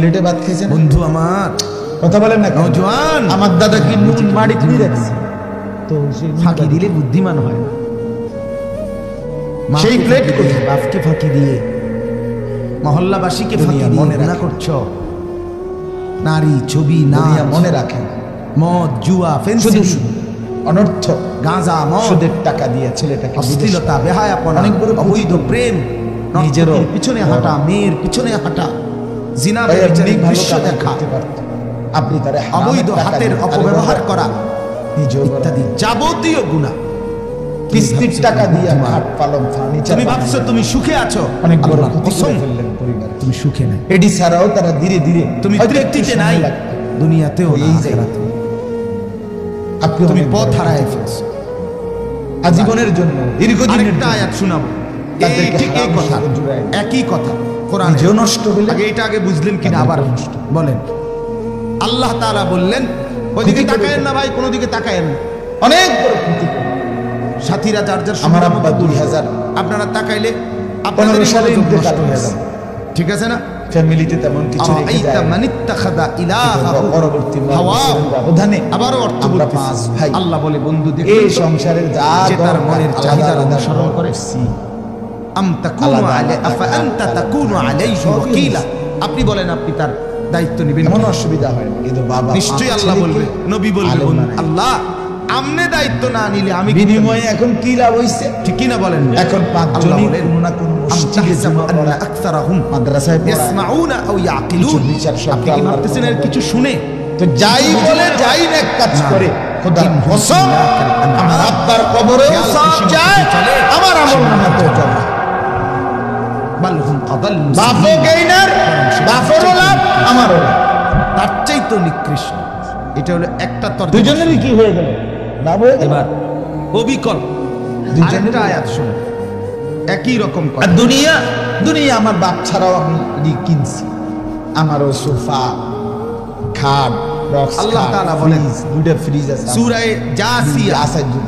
প্লেটে ভাত খেয়েছেন বন্ধু আমার, কথা বলেন না নওজোয়ান, আমার দাদা কি নুন মাড়ি দিয়ে রাখছে তো ফাঁকি দিলে বুদ্ধিমান হয় না। সেই প্লেট কোথায়? বাপকে ফাঁকি দিয়ে মহল্লাবাসীকে ফাঁকি দিয়ে মনে না করছো। নারী, ছবি, দুনিয়া নাচ, মনে রাখেন, মদ, জুয়া, শুধু ফেন্সিডিল, শুধু অনর্থ গাঁজা, মদ, সুদের টাকা দিয়ে ছেলেটাকে অশ্লীলতা, বেহায়াপনা, অনেক বড় অবৈধ প্রেম, নিজেরও নর্তকীর পিছনে হাঁটা, মেয়ের পিছনে হাঁটা, জিনা ব্যভিচারের দৃশ্য দেখা, আপনি তারে অবৈধ হাতের অপব্যবহার করা ইত্যাদি যাবতীয় গুনাহ। কিস্তির টাকা দিয়ে খাট পালং ফার্নিচার তুমি ভাবছো তুমি সুখে আছো, অনেক বড় আল্লাহর ক্ষতি কসম করে ফেললেন পরিবার। তুমি সুখে নাই। এডি ছাড়াও তারা ধীরে ধীরে তুমি তৃপ্তিতে নাই, দুনিয়াতেও না, আখিরাতেও। তুমি পথ হারায় ফেলছো আজীবনের জন্য, দীর্ঘদিনের আরেকটা আয়াত শোনাবো, এই ঠিক এই কথা, একই কথা কোরআনে। নিজেও নষ্ট হলে আগে এটা আগে বুঝলেন কিনা আবার বলেন। আল্লাহ তাআলা বললেন ওইদিকে তাকায়েন না ভাই, কোন দিকে তাকায়েন না। অনেক বড় ক্ষতি করে। সাথীরা যার যার আমার আব্বা 2000 আপনারা তাকাইলে 15 সালে ইন্তেকাল হয়ে গেছে, গেল। ঠিক আছে না? ফ্যামিলিতে তেমন কিছু রেখে আইতা যায়। মানিত্তাখাযা ইলাহাহু পরবর্তী হাওয়াহু। ব্যবধানে আবারও অর্থ আমরা বলতেছি। 5 ভাই, আল্লাহ বলে বন্ধু এই দেখুন সংসারের যা যে তার মনের চাহিদার আলাদা অনুসরণ করে। আম তাকুনু আলাদা আলাই আলাদা আফা আনতা তাকুনু আলাইহি ওয়াকিলা। আপনি বলেন আপনি তার দায়িত্ব নেবেন, এমন অসুবিধা হয় না, কিন্তু বাবা নিশ্চয়ই আল্লাহ বলবে, নবী বলবে আল্লাহ আমনে দায়িত্ব না নিলে আমি বিনিময়ে এখন কি লাভ হইছে? ঠিক কি না বলেন? এখন 5 জনই কোনো না কোনো মসজিদে জমা পড়া, আকসারাহুম মাদ্রাসায় পড়া, ইয়াসমাউনা আও ইয়াকিলুন। বিচার শব্দ আপনি কি আল্লাহর ভাবতেছেন এর কথা কিছু শুনে তো যাই বলে যাই না কাজ করে খোদার কসম আমার আব্বার কবরে সব যায়, আমার আমলনামাতেও যাবে। বালহুম আদাল্লু বাপও গেইনার, বাপেরও লাভ, আমারও লাভ। তার চাইতো নিকৃষ্ট। এটা হলো একটা তর্ক। দুজনেরই কি হয়ে গেল? লাভ হয়ে গেল। এবার অবিকল আরেকটা আয়াত শুনুন, একই রকম আর কথা। দুনিয়া দুনিয়া আমার বাপ ছাড়াও আমি কিনছি, আমারও সোফা, খাট, বক্স, আল্লাহ তাআলা বলেন, দুইটা ফ্রিজ আছে সূরা জাসিয়া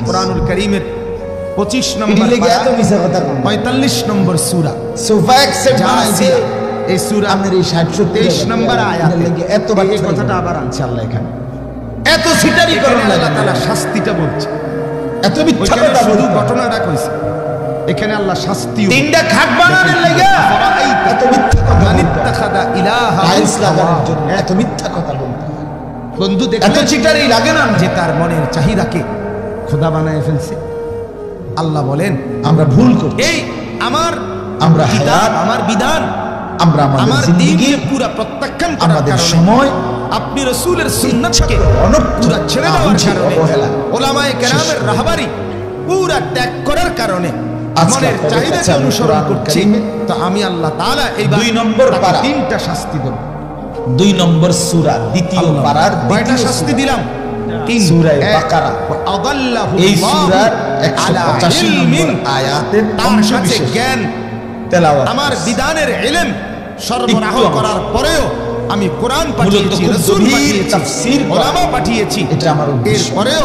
কোরআনুল কারীমের 25 নম্বর লেগে এত মিছা কথা কোন 45 নম্বর সূরা সোফা একসেপ্ট বানাইছে জাসিয়া। এই সূরা আমাদের এই 60-70 নম্বর আয়াত লেগে এত বার এই কথাটা আবার আনছে আল্লাহ এখানে। এত সিটারি এখানে করুন আল্লাহ লাগে তাআলা শাস্তিটা বলছে, এত মিথ্যা ওইখানে কথা শুধু বলতে ঘটনাটা কইছে, এখানে আল্লাহ শাস্তি। তিনটা খাট বানানোর লাগে এত মিথ্যা কথা মানিত্তাখাযা ইলাহা টাইলস লাগানোর জন্য এত মিথ্যা কথা বলতে বন্ধু এত দেখলে চিটারি লাগে না যে তার মনের চাহিদাকে খোদা বানায় ফেলছে। আল্লাহ বলেন আমরা ভুল করছি, এই আমার আমরা বিধান, হায়াত, আমার বিধান, আমরা আমার আমাদের দ্বীনকে জিন্দেগি, পুরা প্রত্যাখ্যান করার আমাদের কারণে, সময়, আপনি রাসূলের সুন্নাতকে পুরা ছেড়ে দেওয়ার কারণে, উলামায়ে কেরামের রাহবারি পুরা ত্যাগ করার কারণে, মনের চাহিদাকে অনুসরণ করছি, তো আমি আল্লাহ তাআলা এই 2 নম্বর পারা, 3টা শাস্তি দেব। 2 নম্বর সূরা দ্বিতীয় পারার কয়টা শাস্তি দিলাম? 3। সূরা বাকারা আদাল্লাহু এই আল্লাহু সূরার আলা 185 ইলমিন। নম্বর আয়াতের তার অংশ কাছে বিশেষ জ্ঞান, তেলাওয়াত আমার বিধানের ইলম সরবরাহ একটু অংশ। করার পরেও আমি কোরআন পাঠিয়েছি, খুব রাসূল গভীর পাঠিয়েছি, তাফসীর করা। উলামা পাঠিয়েছি, এটা আমার উদ্দেশ্য। এরপরেও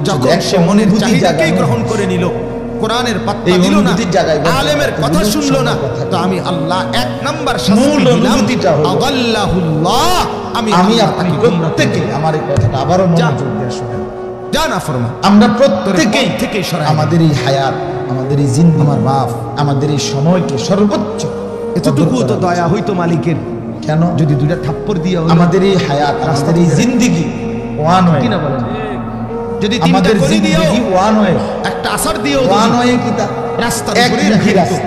যখন একটা সে মনের অনুভূতি চাহিদাকেই জাগানো গ্রহণ করে নিল, কোরআনের পাত্তা এই দিল না, অনুভূতির জায়গায় বলতে আলেমের একটা কথা বিরোধ শুনলো না, কথা তো আমি আল্লাহ 1 নাম্বার শাস্তি মূল দিলাম, অনুভূতিটা হলো আদাল্লাহুল্লাহ। আমি আপনি তাকে প্রত্যেকে আমার এই কথাটা আবারও মনোযোগ দিয়ে শুনেন। জানা ফরমা আমরা প্রত্যেকেই থেকেই সরাই আমাদের এই হায়াত, আমাদের এই জিন্দেগি, আমার বাপ, আমাদের এই সময়কে সর্বোচ্চ এতটুকু তো দয়া হইতো মালিকের, কেন যদি 2টা থাপ্পড় দিয়ে আমাদের এই হায়াত, আমাদের এই জিন্দেগি ওয়ান ওয়ে, কিনা বলেন, যদি 3টা আমাদের করে দিও, জিন্দেগি ওয়ান ওয়ে, একটা আসার দিও, ওয়ান ওয়ে কি তা রাস্তা এক ধরে মুখী রেখে দিত, রাস্তা,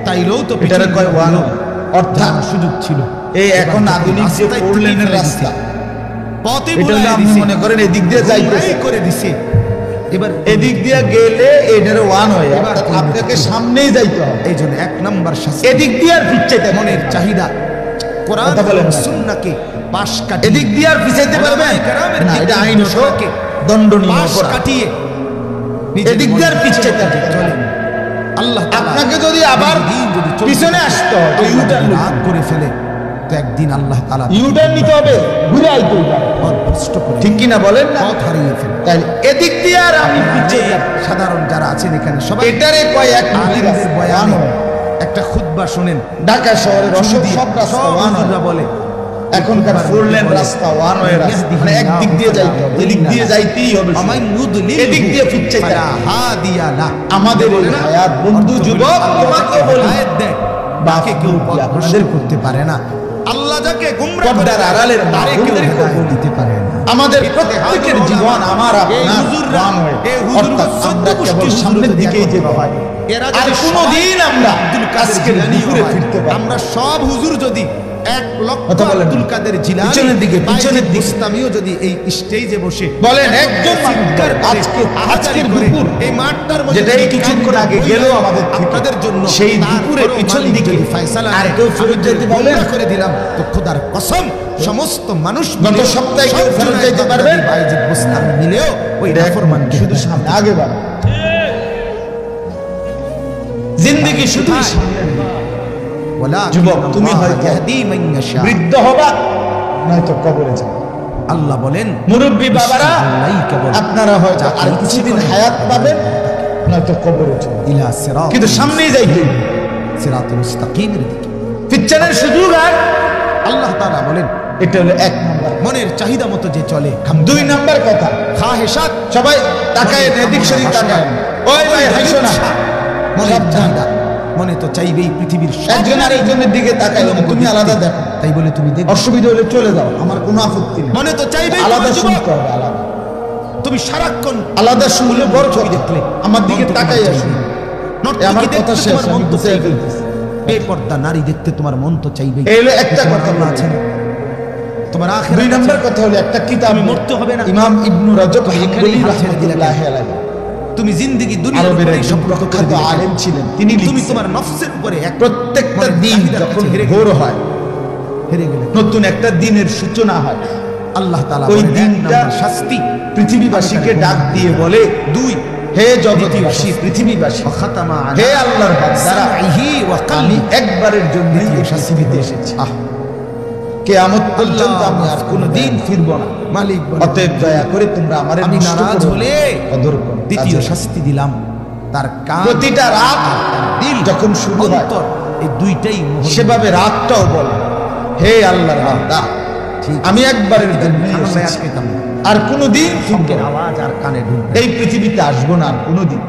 তাইলেও তো এটারে কয় ওয়ান ওয়ে, অর্থাৎ সুযোগ ছিল। এই এখন আধুনিক যে 4 লেনের রাস্তা, পথে এটা হলো বুলাই আপনি দিছে, মনে করেন এদিক দিয়ে যাইতেছে, বুলাই করে দিছে, এবার এদিক দিয়ে গেলে এটার ওয়ান ওয়ে, অর্থাৎ আপনাকে সামনেই যাইতে হবে, এই জন্য 1 নাম্বার শাস্তি, এদিক দিয়ে আর পিছাইতে মনের চাহিদা কোরআন কথা বলেন এবং না। সুন্নাহকে পাশ কাটিয়ে, এদিক দিয়ে আর পিছাইতে পারবেন না, এটা আইনত দণ্ডনীয় পাশ অপরাধ। কাটিয়ে এদিক দিয়ে আর পিছাইতে চলে আল্লাহ তাআলা আপনাকে যদি আবার যদি পিছনে আসতে হয়, আল্লাহ ইউটার্ন যদি রাগ করে ফেলে, তো একদিন আল্লাহ তাআলা ইউটার্ন নিতে হবে, ঘুরে আইতে হবে, পথ ভ্রষ্ট করে ঠিক কিনা বলেন না? পথ হারিয়ে ফেলে। তাহলে এদিক দিয়ে আর আমি পিছিয়ে যাব, সাধারণ যারা আছেন এখানে সবাই এটারে কয় এক আলেমদের বয়ানে একটা খুতবা শুনেন, ঢাকা শহরের শুনে দিয়ে সব রাস্তা সব ওয়ান হুজুররা বলে এখনকার 4 লেন রাস্তা, ওয়ান ওয়ে রাস্তা, মানে একদিক দিয়ে যাইতে হবে, এদিক দিয়ে যাইতেই হবে, এদিক দিয়ে ফিরছে আমাদের এই হায়াত। বন্ধু যুবক, তোমাকে বলি বাকি কেউ আপনাদের করতে পারে না। আল্লাহ যাকে গুমরাহ করে আড়ালের তারে কেউ দিতে পারে না। আমাদের প্রত্যেকের জীবন আমার আপনার ওয়ান ওয়ে, অর্থাৎ আমরা কেবল সামনের দিকেই যেতে হয়। আর কোনদিন আমরা আজকের দুপুরে ফিরতে পারি? আমরা সব হুজুর যদি 1 লক্ষ আব্দুল কাদের জিলানী পিছনের দিকে মুস্তামিও যদি এই স্টেজে বসে বলেন, একজন আজকের দুপুর এই মাঠটার মধ্যে যেটা এই কিছুক্ষণ আগে গেল আমাদের আপনাদের জন্য, সেই দুপুরে পিছন দিকে ফয়সালা আর কেউ ফেরত যেতে বলেন করে দিলাম তো খোদার কসম সমস্ত মানুষ গত সপ্তাহে কেউ ফেরত যেতে পারবেন? বাইজিদ বুস্তামি মিলেও ওই নাফরমান শুধু সামনে আগে বাড়ে, জিন্দেগি শুধু যুবক। তুমি হয়তো বৃদ্ধ হবা, নয়তো কবরে যাবে। আল্লাহ বলেন মুরব্বী বাবারা, আপনারা হয়তো আর কিছুদিন হায়াত পাবেন, নয়তো কবরে যাবে। ইলা সিরাত, কিন্তু সামনেই যাইতে সিরাতুল মুস্তাকিমের দিকে ফিরছেনের সুযোগ আর আল্লাহ তাআলা বলেন এটা হলো 1 নাম্বার, মনের চাহিদা মতো যে চলে। 2 নাম্বার কথা, খাহেশাত, সবাই তাকায় এদিক সেদিক তাকায়, ওই ভাই হাসো না, মনের চাহিদা, মনে তো চাইবেই পৃথিবীর একজন আরেকজনের দিকে তাকায়, তুমি আলাদা দেখো, তাই বলে তুমি দেখো অসুবিধা হলে চলে যাও, আমার কোনো আপত্তি নেই। মনে তো চাইবেই আলাদা শুনতে হবে, আলাদা। তুমি সারাক্ষণ আলাদা শুনলে বড় ছবি দেখলে আমার দিকে তাকাই আসো, আমার কথা শেষ, আমি বুঝাই ফেলতেছি। বেপর্দা নারী দেখতে তোমার মন তো চাইবেই। এই হলো একটা কথা আছে না তোমার আখিরাত। 2 নাম্বার কথা হলো একটা কিতাব মরতে হবে না। ইমাম ইবনে রাজব হাম্বলি রাহমাতুল্লাহি আলাইহি, তুমি জিন্দেগি দুনিয়ার উপরে সম্পর্ক করে দিলে আলেম ছিলেন তিনি, তুমি তোমার নফসের উপরে এক প্রত্যেকটা দিন যখন ভোর হয়, হেরে গেলে নতুন একটা দিনের সূচনা হয়, আল্লাহ তাআলা ওই বলেন দিনটা শাস্তি পৃথিবীবাসীকে ডাক দিয়ে বলে, 2 হে জগৎবাসী, পৃথিবীবাসী, খাতামা হে আল্লাহর বান্দারা, সামিহি ওয়া আমি কলবি, একবারের জন্য এই শাস্তি দিতে এসেছি। কিয়ামত পর্যন্ত আমি আর কোনোদিন ফিরব না। মালিক বলেন অতএব দয়া করে তোমরা আমারে আমি নষ্ট নারাজ করো না, হলে কদর করো। দ্বিতীয় শাস্তি দিলাম তার কান, প্রতিটা রাত দিল যখন শুরু হয়, অন্তর, এই দুইটাই সেভাবে রাতটাও বলে, হে আল্লাহর বান্দা, আমি একবারের জন্য এসেছি, আর কোনোদিন ফিরব না, আওয়াজ আর কানে ঢুকবে, এই পৃথিবীতে আসবো না আর কোনোদিন,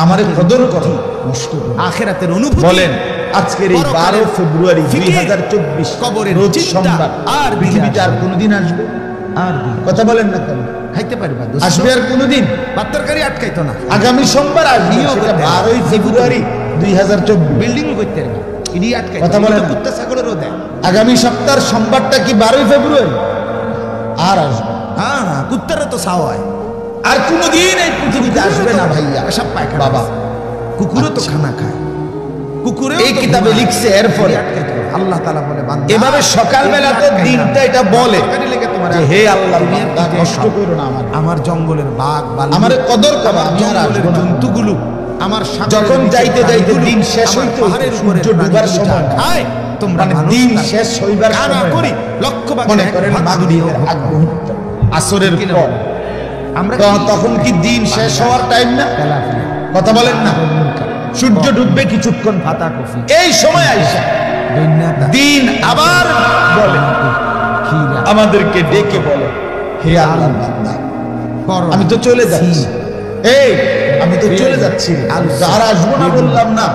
আমারে কদর করো, নষ্ট করো। আখিরাতের অনুভূতি বলেন আজকের এই 12 ফেব্রুয়ারি 2024 কবরের রোজ চিন্তা সোমবার, আর পৃথিবীতে আর কোনোদিন আসবে? আর কথা বলেন না কেন? খাইতে পারবা আসবে আর কোনোদিন? বাত্তরকারী আটকাইতো না, আগামী সোমবার আসবে, সেটা 12 ফেব্রুয়ারি 2024। বিল্ডিং করতে পারবা, ইডি আটকাইতো। কথা বলেন, কুত্তা ছাগলেরও দেয়। আগামী সপ্তাহের সোমবারটা কি 12 ফেব্রুয়ারি? আর আসবে? হ্যাঁ হ্যাঁ, কুত্তারও তো ছাও হয়। আর কোনোদিন এই পৃথিবীতে আসবে না ভাইয়া। সব পায়খানা বাবা, কুকুরও তো খানা খায়, কুকুরে এই কিতাবে লিখছে। এরপরে আল্লাহ তাআলা বলে বান্দা, এভাবে সকালবেলাতে দিনটা এটা বলে যে হে আল্লাহর বান্দা, কষ্ট করো না আমার জঙ্গলের বাঘ বালু, আমারে কদর করো, আমি আর জঙ্গলের আসবো না। জন্তুগুলো আমার যখন যাইতে যাইতে দিন শেষ হইতে পাহাড়ের উপরে সূর্য ডুবার সময় খায়, তোমরা মানে দিন শেষ হইবার কানা সময় করি লক্ষ ভাগ মনে করেন মাগরিবের আগ মুহূর্ত, আসরের পর, আমরা তখন কি দিন শেষ হওয়ার টাইম না? কথা বলেন না? সূর্য ডুববে কিছুক্ষণ, পাতা কফি, এই সময় আইসা দিন আবার বলে, আমাদেরকে ডেকে বলে, হে আল্লাহর বান্দা, আমি তো চলে যাচ্ছি, এই আমি তো চলে যাচ্ছি, আর আসবো না বললাম না?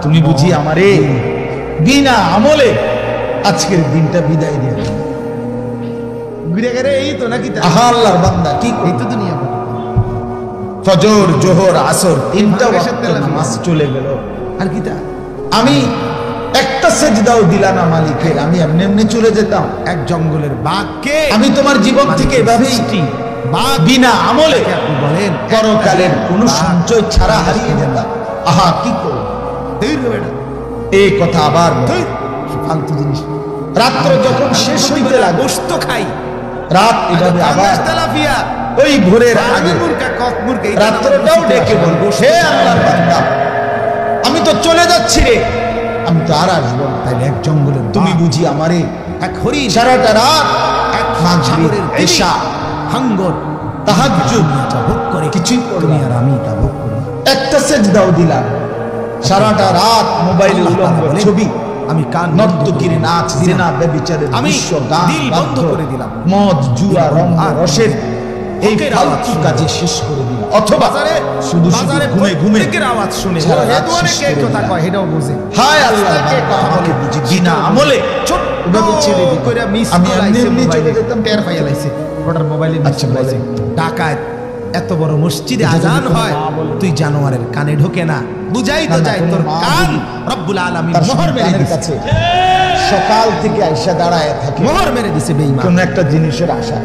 তুমি বুঝি আমারে বিনা আমলে আজকের দিনটা বিদায় দিয়ে দাও। ঘুরে গেলে এই তো নাকি? আহা আল্লাহর বান্দা, কি এই তো দুনিয়া। ফজর, জোহর, আসর 3টা ওয়াক্ত নামাজ চলে গেল, আর কি তা? আমি একটা সেজদাও দিলাম না মালিকের, আমি এমনি এমনি চলে যেতাম। এক জঙ্গলের বাঘকে আমি তোমার জীবন থেকে এভাবেই বিনা আমলে বলেন পরকালের কোনো সঞ্চয় ছাড়া হারিয়ে যেতাম। আহা কি করো, এই কথা আবার ফালতু জিনিস। রাত্র যখন শেষ হইতে লাগে, গোশত খাই, রাত এভাবে আবার তেলাপিয়া, ওই ভোরের আগে রাত্রটাও ডেকে বলবো, হে আল্লাহর বান্দা, আমি তো চলে যাচ্ছি রে, আমি তো আর আসবো না। তাইলে এক জঙ্গলের তুমি বুঝি আমারে এক হরিণ সারাটা রাত, এক মাগরিব, ঈশা, হাঙ্গর, তাহাজ্জুদ ভোগ করে কিছুই তুমি আর আমি তা ভোগ করি। একটা সেজদাও দিলাম, সারাটা রাত মোবাইলে উলঙ্গ ছবি আমি কান নর্তকীর নাচ, জিনা, ব্যভিচারের দৃশ্য, গান, দিল বন্ধ করে দিলাম, মদ, জুয়া, রঙ্গ, রসের এই ফালতু কাজে শেষ করে দিলাম। অথবা শুধু শুধু ঘুমে ঘুমে আওয়াজ শুনে সারা রাত শেষ করে কথা দিলাম। কয় এটাও বুঝে। হায় আল্লাহ, আমাকে বুঝি বিনা আমলে এভাবে ছেড়ে দিত। আমি এমনি চলে যেতাম, টের পাইয়া লাইছে ওটার মোবাইলে। আচ্ছা, বলেন। ডাকাত এত বড় মসজিদে আজান হয়, তুই জানোয়ারের কানে ঢোকে না, বুঝাই তো যায় তোর কান রব্বুল আলামিন মোহর মেরে দিছে। কাছে সকাল থেকে আইসা দাঁড়ায় থাকে, মোহর মেরে দিছে বেঈমান কোন একটা জিনিসের আশা।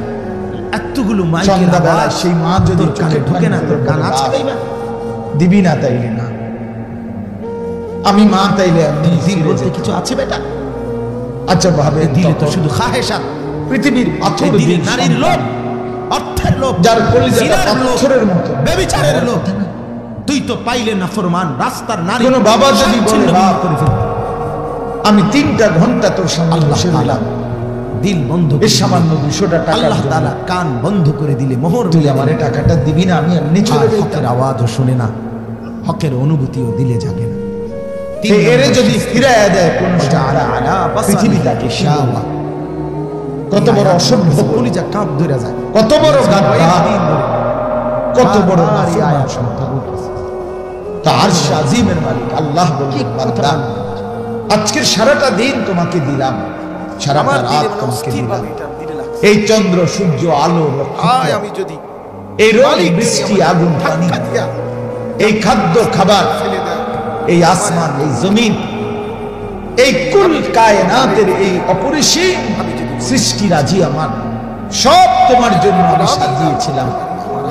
এতগুলো মাইকের সন্ধ্যাবেলা আওয়াজ সেই মা যদি তোর কানে ঢোকে না, তোর কান আছে বেঈমান? দিবি না তাইলে না, আমি মা তাইলে আমি দিল বলতে কিছু আছে বেটা? আচ্ছা ভাবে দিলে তো শুধু খাহেশাত, পৃথিবীর পাথর দিলে নারীর লোভ, অর্থের লোভ, যার কলিজাটা জিনার লোভ, পাথরের মতো, ব্যভিচারের লোভ। তুই তো পাইলে নাফরমান, রাস্তার নারী। কোনো বাবা যদি বলে, বাপ, করে ফেলবে। আমি 3টা ঘন্টা তোর সামনে বসে রইলাম, দিল বন্ধ এই সামান্য 200 টাকা, আল্লাহ তাআলা কান বন্ধ করে দিলে মোহর। তুই আমার টাকাটা দিবি না, আমি এমনি চলে আর যাইতাম। হকের আওয়াজও শুনে না, হকের অনুভূতিও দিলে জাগে না। এরে যদি ফিরাইয়া দেয় কোন সাহারা, পৃথিবী তাকে ইনশাআল্লাহ। কত বড় অসভ্য, কলিজা কাঁপ ধরে যায়, কত বড় গাদ্দার, কত বড় বারবার এই নাফরমান। আয়াত শুনতে বলতেছে। তা আরশ আজিমের মালিক আল্লাহ বললেন, বান্দা আজকের সারাটা দিন তোমাকে দিলাম, সারাটা আমার রাত দিলে তোমাকে দিলাম। অস্থিরভাবে এটা দিলে লাগছে। এই চন্দ্র, সূর্য, আলো, আয় আমি যদি এই রোদ, বৃষ্টি, আগুন, পানি, ধাক্কা দিয়া এই খাদ্য খাবার, ফেলে দেয়, এই আসমান, এই জমিন, এই কুল কায়নাতের এই অপরিসীম সৃষ্টি রাজি আমার, সব তোমার জন্য আমি সাজিয়েছিলাম।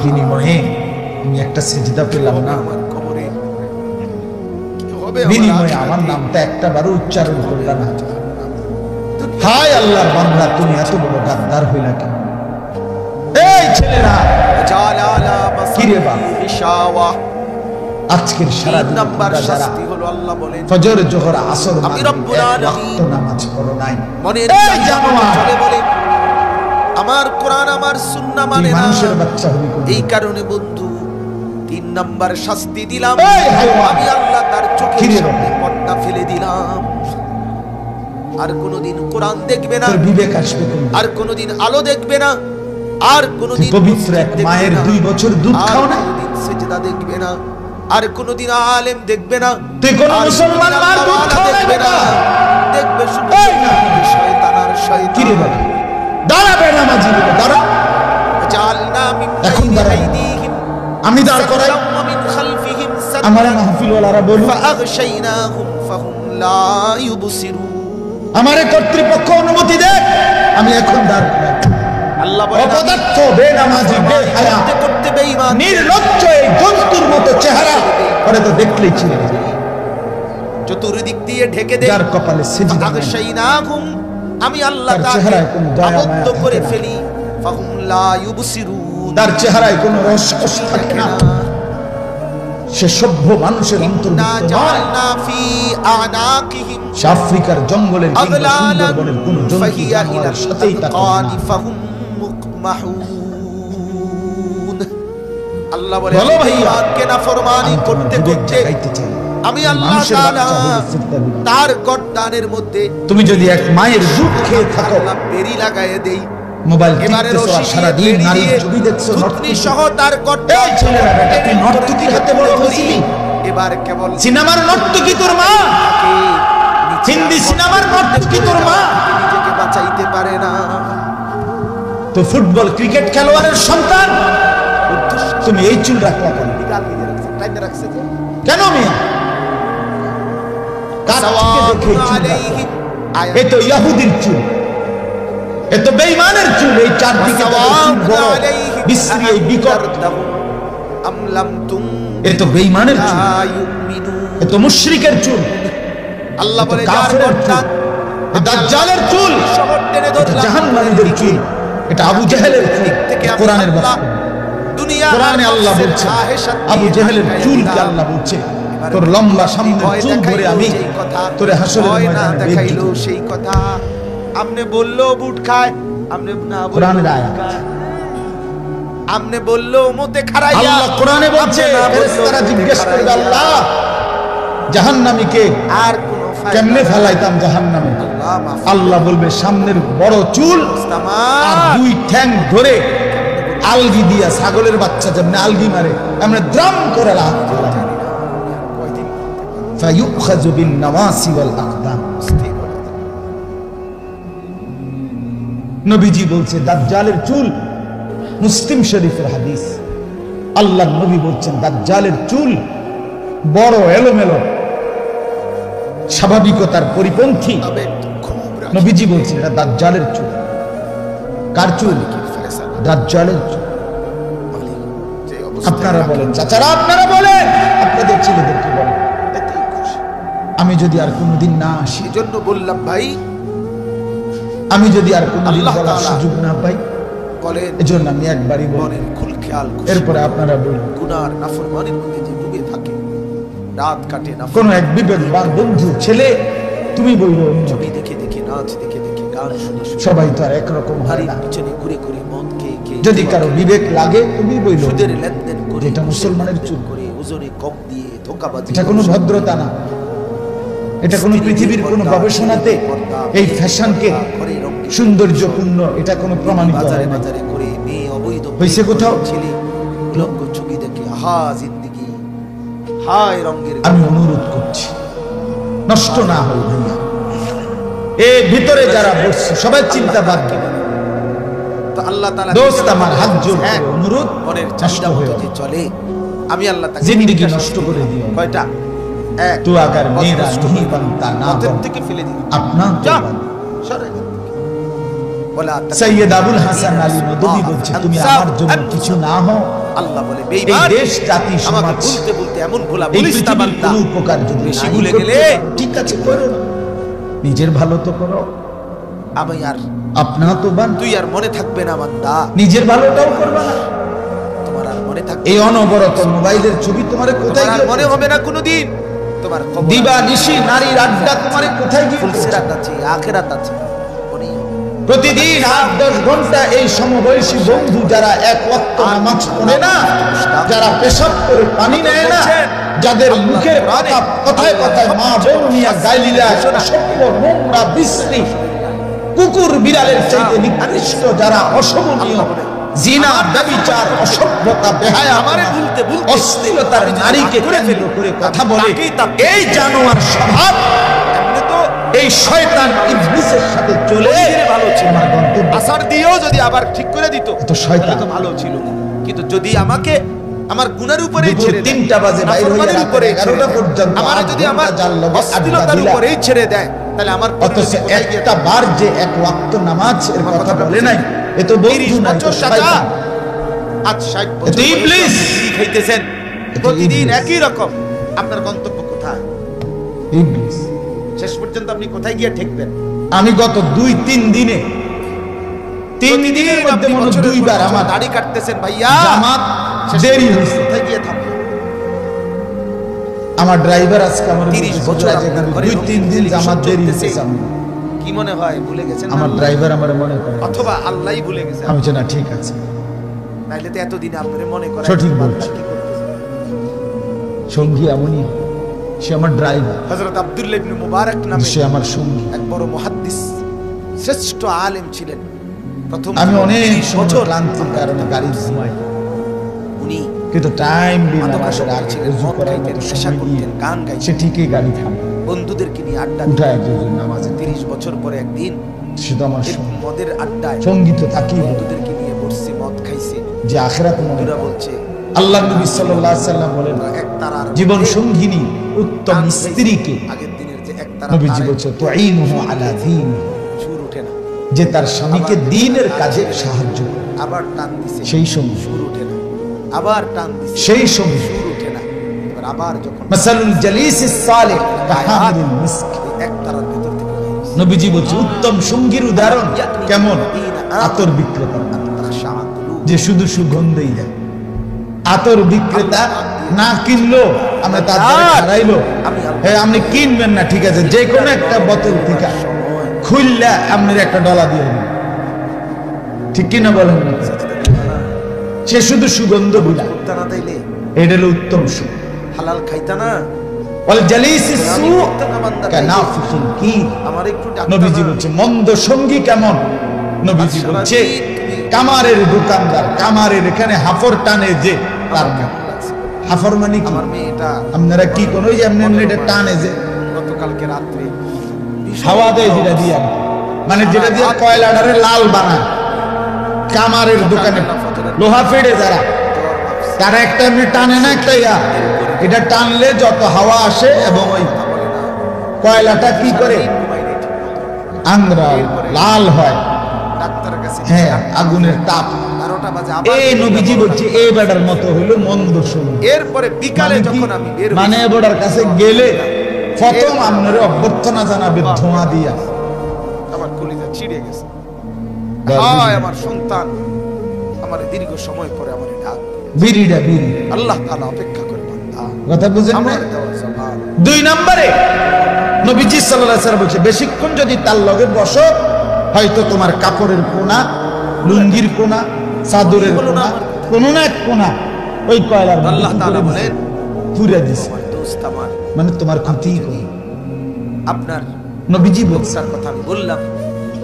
বিনিময়ে আমি একটা সিজদা পেলাম না, আমার কবরে কি হবে? বিনিময়ে আমার নামটা একটা বারও উচ্চারণ করলা না। হায় আল্লাহর বান্দা, তুমি এত বড় গাদ্দার হইলা কেন? এই ছেলেরা, জালালা কিরে বাপ? ইশাওয়া। আজকের সারা তিন দিন নাম্বার তোমরা যারা শাস্তি হলো আল্লাহ বলেন, ফজর, জোহর, আসর, আমি মাগরিব রব্বুল এক আলামিন ওয়াক্ত নামাজ পড়ো নাই। মনের এই চাহিদা জানোয়ার, চলে বলে আমার কোরআন আমার সুন্নাহ তুই মানে না। মানুষের বাচ্চা হবি কোন এই কারণে বন্ধু 3 নাম্বার শাস্তি দিলাম, এই হাইওয়ান, আমি আল্লাহ তার চোখের কিরে সামনে পর্দা ফেলে দিলাম। আর কোনোদিন কোরআন দেখবে না, তোর বিবেক আসবে কোন দিন? আর কোনোদিন আলো দেখবে না, আর কোনোদিন তুই পবিত্র এক মসজিদ মায়ের দেখবে না, 2 বছর দুধ আর খাও না? কোনোদিন সিজদা দেখবে না, আর কোনোদিন আলেম দেখবে না, তুই কোন আর মুসলমান কোনোদিন মার দুধ আল্লাহওয়ালা খাও না দেখবে না, বেটা? দেখবে শুধু এই না। শয়তান আর কিরে শয়তান। বাবা, দাঁড়াবে নামাজি বলে, দাঁড়া। জাআলনা মিন এখন বাইনি দাঁড়া। আইদিহিম আমি দাঁড় করাই, সাদদাম ওয়া মিন খালফিহিম আমার সাদদাম মাহফিলওয়ালারা বলুন, ফাআগশাইনাহুম ফাহুম লা ইউবসিরুন। আমারে কর্তৃপক্ষ অনুমতি দে, আমি এখন দাঁড় করাই। আল্লাহ বলেন, অপদার্থ, বেনামাজি, বেহায়া, করতে করতে বেঈমান, নির্লজ্জ এই জন্তুর মতো চেহারা, ওরে তো দেখলেই চিনে যাবে। চতুর্দিক দিয়ে ঢেকে দেয়। যার কপালে সিজদা নাই, আগশাইনাহুম, আমি আল্লাহ তার তাকে চেহারায় কোনো দয়া মায়া আবদ্ধ থাকে করে না। ফেলি, ফাহুম লা ইউবসিরুন, তার চেহারায় কোনো রস থাকে না। সে সভ্য মানুষের ইন্না অন্তর্ভুক্ত নয়। জাআলনা ফি আনাকিহিম সে আফ্রিকার জঙ্গলের কিংবা আগলালান সুন্দরবনের কোন জন্তু ফাহিয়া ইলাল জানোয়ারের সাথেই তাকে আযকানি ফাহুম মুকমাহুন। আল্লাহ বলে, বলো ভাইয়া, বেঈমানকে নাফরমানি আমি তোমার করতে বিবেক করতে জাগাইতে চাই। আমি আল্লাহ মানুষের তাআলা বাচ্চা হলে ফিরতে দিবে না। তার গর্দানের মধ্যে তুমি যদি এক মায়ের দুধ খেয়ে থাকো, আল্লাহ বেরি লাগায়ে দেই, মোবাইল এবারে টিপতেছো আর রশি সারা দিয়ে দিন বেরি নারীর দিয়ে ছবি দেখছো, থুতনি নর্তকী। সহ তার গর্দান এই ছেলেরা, বেটা, তুই নর্তকীর হাতে বড় হয়েছিলি? এবার কেবল সিনেমার নর্তকী তোর মা, হিন্দি সিনেমার নর্তকী তোর মা, নিজেকে বাঁচাইতে পারে না। তো ফুটবল ক্রিকেট খেলোয়াড়ের সন্তান, তুমি এই চুল রাখলা কেন? কেন মেয়ে? কার থেকে দেখে এই চুল রাখলা? এ তো ইহুদির চুল, এ তো বেঈমানের চুল। এই চারদিকে তাদের চুল বড়, বিশ্রী, এই বিকট। এ তো বেঈমানের চুল, এ তো মুশরিকের চুল, আল্লাহ এ তো বলে, কাফেরের চুল, এ দাজ্জালের চুল, শহর টেনে এটা ধরলাম, জাহান্নামীদের চুল, এটা আবু জেহেলের চুল। থেকে আমি কোরআনের আল্লাহ বক্তব্য, দুনিয়া কোরআনে আল্লাহ বলছে, আবু জেহেলের চুলকে আল্লাহ বলছে, তোর লম্বা সামনের চুল ধরে আমি তোরে হাসরের ময়দানে দেখাইলো বেইজ্জত। সেই কথা। আমনে বললো বুট খায়, আমনে না বললো কোরআনের আয়াত। আমনে বললো মতে খারাইয়া, আল্লাহ কোরআনে বলছে, আমনে না বললো ফেরেশতারা মুতে জিজ্ঞেস করবে, খারাইয়া। আল্লাহ জাহান্নামীকে আর কোন কেমনে ফেলাইতাম জাহান্নামে। আল্লাহ বলবে সামনের বড় চুল আর দুই ঠ্যাং ধরে আলগি দিয়া, ছাগলের বাচ্চা যেমন আলগি মারে এমন দ্রাম করে লাফ ফেলাম। ফায়ুখাযু বিন নাওয়াসি ওয়াল আকদাম। নবীজি বলছে দাজ্জালের চুল, মুসলিম শরীফের হাদিস, আল্লাহর নবী বলছেন দাজ্জালের চুল বড় এলোমেলো, স্বাভাবিকতার পরিপন্থী। নবীজি বলছেন এটা দাজ্জালের চুল। কার চুল? দাজ্জালের চুল। আপনারা বলেন চাচারা, আপনারা বলেন আপনাদের ছেলেদেরকে বলেন। আমি যদি আর কোনোদিন না আসি, সেজন্য বললাম ভাই, আমি যদি আর কোনোদিন বলার সুযোগ না পাই বলেন, এজন্য আমি একবারই বলি, খুল খেয়াল। এরপরে আপনারা বলুন। গুনার নাফরমানির মধ্যে যে ডুবে থাকে, রাত কাটে না, কোন এক বিবেকবান বন্ধু ছেলে তুমি বইল, ছবি দেখে দেখে, নাচ দেখে দেখে, গান শুনে শুনে, সবাই তো আর একরকম হয় না। পিছনে ঘুরে ঘুরে মদ খেয়ে খেয়ে, যদি কারো বিবেক লাগে তুমি বইল, সুদের লেনদেন করে, এটা মুসলমানের চুল করে, ওজনে কম দিয়ে ধোঁকাবাজি, এটা কোনো ভদ্রতা না। এটা কোনো পৃথিবীর কোনো গবেষণাতে এই ফ্যাশনকে সৌন্দর্যপূর্ণ এটা কোনো প্রমাণিত হয় না। বাজারে করে মেয়ে অবৈধ হইছে কোথাও? ছেলে উলঙ্গ ছবি দেখে আহা জিন্দেগি, হায় রঙের। আমি অনুরোধ করছি নষ্ট না হয় ভাইয়া, এই ভিতরে যারা বসছে সবাই চিন্তা বাদ দিবেন। তো আল্লাহ তাআলা দোস্ত আমার হাত জোড় করে অনুরোধ, মনের নষ্ট চাহিদা হয়ে মতো যে চলে, আমি আল্লাহ তাকে জিন্দেগি নষ্ট করে দিও। কয়টা? এক, তু আগার মেরা नहीं बनता ना পথের हो থেকে ফেলে দিন, अपना যা तो बन। সরে যা। বলে সৈয়দ আবুল হাসান আলী নদভী বলছে তুমি আমার জন্য কিছু না হও, আল্লাহ বলে এই বেঈমান, দেশ জাতি আমাকে সমাজ বলতে বলতে এমন ভোলা এই বলিস না পৃথিবীর বান্দা, কোনো উপকার যদি বেশি নাই ভুলে করতে গেলে পারো, ঠিক আছে করো না, নিজের ভালো তো করো, আমি আর আপনা তো বান। তুই আর মনে থাকবে না বান্দা, নিজের ভালোটাও করবে না। তোমার আর মনে থাকবে, এই অনবরত মোবাইলের ছবি তোমারে কোথায় তোমার আর গিয়ে মনে হবে না কোনোদিন, তোমার কবর দিবা নিশি নারীর আড্ডা তোমারে কোথায় গিয়ে ফুলসিরাত আছে, আখিরাত আছে, মনেই হবে। প্রতিদিন 8-10 ঘন্টা এই সমবয়সী বন্ধু যারা এক ওয়াক্ত নামাজ পড়ে না, যারা পেশাব করে পানি নেয় না, যাদের মুখের কথা কথায় কথায় মা বোন নিয়ে গাইলিলা অসভ্য নোংরা বিশ্রী কুকুর বিড়ালের চাইতে নিকৃষ্ট যারা অশোভনীয় জিনা ব্যভিচার অসভ্যতা বেহায়া আমারে ভুলতে ভুলতে অশ্লীলতার নারীকে কেন্দ্র করে কথা বলে এই জানোয়ার স্বভাব, এমনি তো এই শয়তান ইবলিসের সাথে চলে ভালো ছিল, আমার গন্তব্য আসার দিয়েও যদি আবার ঠিক করে দিত তো শয়তান তাহলে তো ভালো ছিল। কিন্তু যদি আমাকে আমার গুনার উপরেই দুপুর ছেড়ে দেয়, 3টা বাজে বাইরে হয়ে নাফরমানির রাত উপরেই ছেড়ে 11টা দেয়, পর্যন্ত আমার যদি আমার অশ্লীলতার উপরেই ছেড়ে দেয়, তাহলে আমার অথচ একটা বার যে এক ওয়াক্ত নামাজ এর কথা বলে নাই, এ তো বন্ধু না, এ তো শয়তান। আজ 60 এ বছর তো ইবলিস। খাইতেছেন এ তো প্রতিদিন ইবলিস। একই রকম, আপনার গন্তব্য কোথায়? ইবলিস। শেষ পর্যন্ত আপনি কোথায় গিয়ে ঠেকবেন? আমি গত 2-3 দিনে 3 দিনের মধ্যে মনে 2 বার আমার দাড়ি কাটতেছেন ভাইয়া, জামাত শেষ দেরি পর্যন্ত হয়েছে। কোথায় গিয়ে থামবেন? আমার ড্রাইভার আজকে আমার 30 বছর আপনার ঘরে 2-3 দিন জামাত দেরি হয়েছে। কি মনে হয় ভুলে গেছেন? আমার ড্রাইভার আমার মনে করে, অথবা আল্লাহই ভুলে গেছে, আমি জানা ঠিক আছে, নাইলে তো এতদিনে আপনারে মনে করে সঠিক বলছি। সঙ্গী এমনই হয়। সে আমার ড্রাইভার, হযরত আব্দুল্লাহ ইবনে মুবারক নামে সে আমার সঙ্গী। এক বড় মুহাদ্দিস, শ্রেষ্ঠ আলেম ছিলেন। প্রথম আমি অনেক 30 বছর ক্লান্তির কারণে গাড়ি ঘুমাই, উনি কিন্তু টাইম দিন আমাদের মাদকাসক্ত আগে ছিলেন, উজু মদ করার খাইতেন, মতো নেশা সময় নিয়ে করতেন, গান সে গাইতেন, ঠিকই গাড়ি থামে, বন্ধুদেরকে নিয়ে আড্ডা দিতেন। উঠায় দুজন নামাজে। 30 বছর পরে একদিন সে তো আমার এই সঙ্গী। মদের আড্ডায় সঙ্গী তো থাকি বন্ধুদেরকে নিয়ে বসছে, মদ খাইছে। যে আখিরাত মনে বন্ধুরা করে। বলছে আল্লাহ নবী সাল্লাল্লাহু আলাইহি সাল্লাম বলেন এক তারার জীবন মধ্যে সঙ্গিনী উত্তম টান খাইছে। স্ত্রীকে আগের দিনের যে এক তারা নবীজি বলছে তুঈনুহু আলা দীন, সুর ওঠে না, যে তার স্বামীকে দ্বীনের কাজে সাহায্য করে, আবার টান দিছে, সেই সঙ্গী, সুর ওঠে না, আবার টান দিছে, সেই সঙ্গী। সুর ওঠে না, এবার আবার যখন মাসালুল জালিসিস সালিহ কাহামিলিল মিস্ক, এক তারার ভেতর থেকে বেরিয়েছে। নবীজি বলছে উত্তম সঙ্গীর উদাহরণ কেমন? আতর বিক্রেতা, যে শুধু সুগন্ধই দেয়। আতর বিক্রেতা না কিনলো আমরা তার হারাইলো, হ্যাঁ আপনি কিনবেন না ঠিক আছে, যে কোনো একটা বোতল থেকে খুললে আপনার একটা ডলা দিয়ে দিন, ঠিক কিনা বলেন? সে শুধু সুগন্ধ বুঝা, করতে না তাইলে এটা হলো উত্তম সুখ। হালাল খাইতা না, ওয়াল জালিসিস সু কানাফিকিল কির। আমার একটু নবীজি বলছে মন্দ সঙ্গী কেমন? নবীজি বলছে কামারের দোকানদার, কামারের এখানে হাফর টানে যে তার হাফর মানে কি? আমার মেয়েটা আপনারা কি কোন ওই যে এমনি এমনি এটা টানে যে গতকালকে রাত্রে হাওয়া দেয় যেটা দিয়ে, মানে যেটা দিয়ে কয়লাটারে লাল বানায়, কামারের দোকানে লোহা ফেড়ে যারা, তারা একটা এমনি টানে না একটা ইয়া, এটা টানলে যত হাওয়া আসে এবং ওই কয়লাটা কি করে আংরা লাল হয়, ডাক্তারের কাছে হ্যাঁ আগুনের তাপ। 12টা বাজে এই নবীজি বলছে এই বেটার মতো হইলো মন্দ সঙ্গী। এরপরে বিকালে যখন আমি বের হই, মানে বেটার কাছে গেলে প্রথম আপনার অভ্যর্থনা জানাবে ধোঁয়া দিয়া। আমার কলিজা ছিঁড়ে গেছে। হায় আমার সন্তান আমার দীর্ঘ সময় পরে আমার ডাক, বিড়িটা বিড়ি আল্লাহ তাআলা অপেক্ষা করে বান্দা কথা বুঝেন না? আমার দেওয়া জবাব। 2 নম্বরে নবীজি সাল্লাল্লাহু আলাইহি ওয়াসাল্লাম বলছে বেশিক্ষণ যদি তার লগে বসো হয়তো তোমার কাপড়ের কোনা, লুঙ্গির কোনা, চাদরের কোনা, কোনো না এক কোনা ওই কয়লার আল্লাহ তাআলা বলেন পুরে দিছে, আমার দোস্ত আমার, মানে তোমার ক্ষতি করে। আপনার নবীজি বলছে লোকসার কথা আমি বললাম,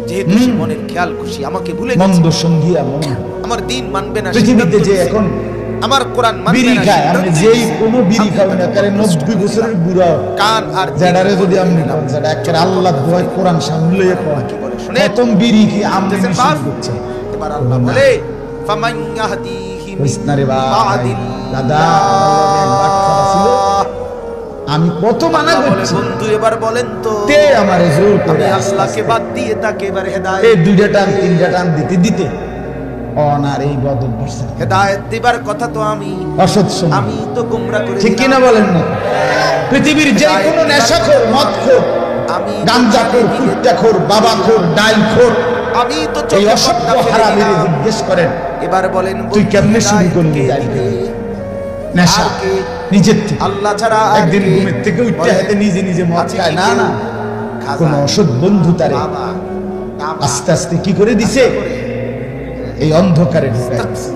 যেহেতু সে মনের খেয়াল খুশি আমাকে ভুলে গেছে, মন্দ সঙ্গী এমন আমার দিন মানবে না, পৃথিবীতে যে সিদ্ধান্ত এখন আমার কোরআন মানবে বিড়ি না, খায়, আপনি সিদ্ধান্ত যেই নিয়েছে। কোনো বিড়ি খাবেন না, কারণ 90 বছরের বুড়া কান আর যারারে যদি আপনি কোন যারা একেবারে আল্লাহ দোয়ায় কোরআন সামনে লইয়ে পড়ে কি বলে শুনে প্রথম বিড়ি কি আমনে বলতেছেন নিষেধ বাপ, করছে। এবার আল্লাহ বলে ফামান ইয়াহদিহি মিন কৃষ্ণারে ভাই দাদা বাদিল্লাহ। আমি কত মানা আল্লাহ বলে, করছি, বন্ধু এবার বলেন তো তে আমারে জোর করে আমি আস্তে আল্লাহকে আস্তে বাদ দিয়ে তাকে এবার হেদায়েত এই 2টা টান 3টা টান দিতে দিতে অনার এই বদল বসছে। হেদায়েত দিবার কথা তো আমি অসৎ সঙ্গী, আমি তো গোমরা করে ঠিক কিনা বলেন না? পৃথিবীর যে কোনো নেশাখোর, মদখোর, আমি গাঞ্জাখোর, কুত্তাখোর, বাবাখোর, ডাইলখোর, আমি তো এই চোখে অসভ্য পর্দা ফেলে হারামিরে দিলাম। জিজ্ঞেস করেন এবার বলেন তুই বন্ধু, কেমনে শুরু হেদায়েত করলি কে ডাইল দিবে? নেশা? আর কে? নিজের থেকে আল্লাহ ছাড়া আর একদিন কে? ঘুমের থেকে উঠতে বলেন, হাতে নিজে নিজে মদ আছে খায় কি না, কেউ? না খাজা, কোন অসৎ বন্ধু তারে বাবা, বাবা, আস্তে আস্তে কি করে দিছে এই অন্ধকারে ঢুকায় দিছে।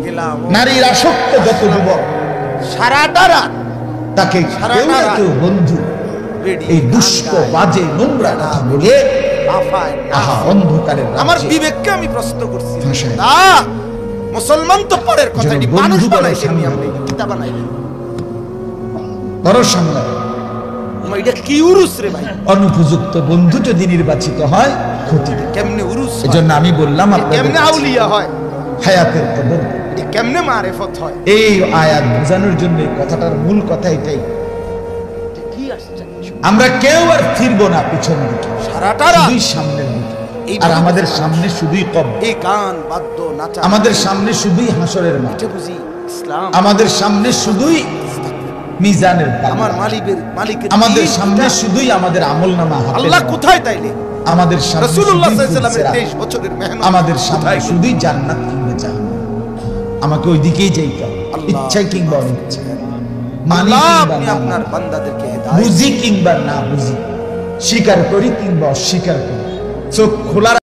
গেলাম নারীর আসক্ত যত যুবক সারাটা রাত তাকে কেউ না কেউ বন্ধু বেডি, এই দুষ্ট গান গায়, বাজে নোংরা কথা বলে আফায়, আহা অন্ধকারের আমার রাজ্যে বিবেককে আমি প্রশ্ন করছি, ভাষায়। না মুসলমান তো পরের কথা, যেন এটি বন্ধু মানুষ বলে বানাইছে, সামনে। আমরা কিতাব বানাইনি। বড় সামলা আমার এটা কি উরুস রে ভাই, অনুপযুক্ত বন্ধু যদি নির্বাচিত হয় ক্ষতি দেয়। কেমনে উরুস হয়? এজন্য আমি বললাম আপনাদের কেমনে কাছে, আউলিয়া হয়, হায়াতের কদর করুন। এটা কেমনে মারেফত হয়? এই আয়াত বোঝানোর জন্য এই কথাটার মূল কথা এটাই, কি আশ্চর্য, আমরা কেউ আর ফিরবো না পিছন দিকে, সারাটা রাত শুধুই সামনের দিকে। এই আর আমাদের সামনে শুধুই কবর, এই গান বাদ্য নাচা, আমাদের সামনে শুধুই হাসরের মাঠ, এটা বুঝি ইসলাম। আমাদের সামনে শুধুই মিজানের পাল্লা, আমার মালিকের আমাদের দিন সামনে এটা। শুধুই আমাদের আমলনামা হাতে আল্লাহ নেওয়া। কোথায় তাইলে আমাদের সামনে রাসূলুল্লাহ শুধুই সাল্লাল্লাহু আলাইহি ফুলসেরা। 23 বছরের মেহনত আমাদের সামনে কোথায় গেল? শুধুই জান্নাত কিংবা জাহান্নাম। আমাকে ওই দিকেই যাইতে হবে, আল্লাহ ইচ্ছাই কিংবা অনিচ্ছায়, মানি আল্লাহ কিংবা আপনি না আপনার মানি, বান্দাদেরকে হেদায়েত বুঝি কিংবা না বুঝি, স্বীকার করি কিংবা অস্বীকার করি, চোখ খোলা